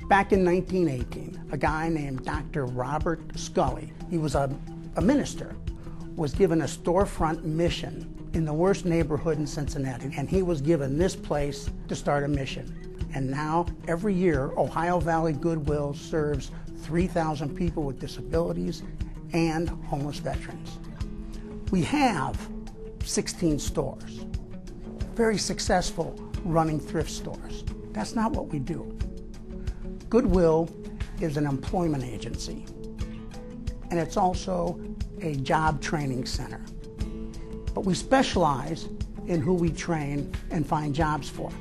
Back in 1918, a guy named Dr. Robert Scully, he was a minister, was given a storefront mission in the worst neighborhood in Cincinnati, and he was given this place to start a mission. And now, every year, Ohio Valley Goodwill serves 3,000 people with disabilities and homeless veterans. We have 16 stores, very successful running thrift stores. That's not what we do. Goodwill is an employment agency, and it's also a job training center. But we specialize in who we train and find jobs for.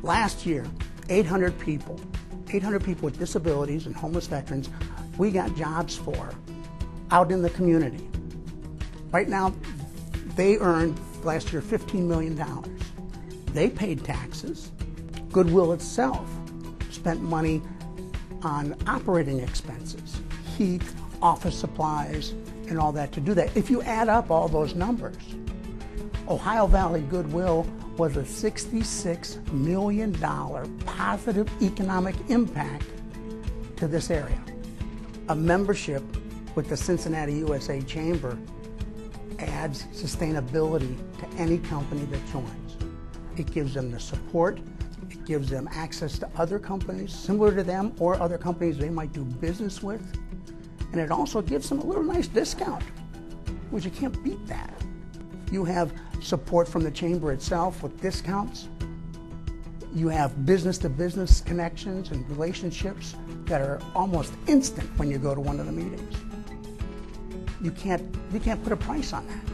Last year, 800 people with disabilities and homeless veterans, we got jobs for out in the community. Right now, they earned last year $15 million. They paid taxes. Goodwill itself spent money on operating expenses, heat, office supplies, and all that to do that. If you add up all those numbers, Ohio Valley Goodwill was a $66 million positive economic impact to this area. A membership with the Cincinnati USA Chamber adds sustainability to any company that joins. It gives them the support, it gives them access to other companies similar to them or other companies they might do business with, and it also gives them a little nice discount, which you can't beat that. You have support from the chamber itself with discounts. You have business-to-business connections and relationships that are almost instant when you go to one of the meetings. You can't put a price on that.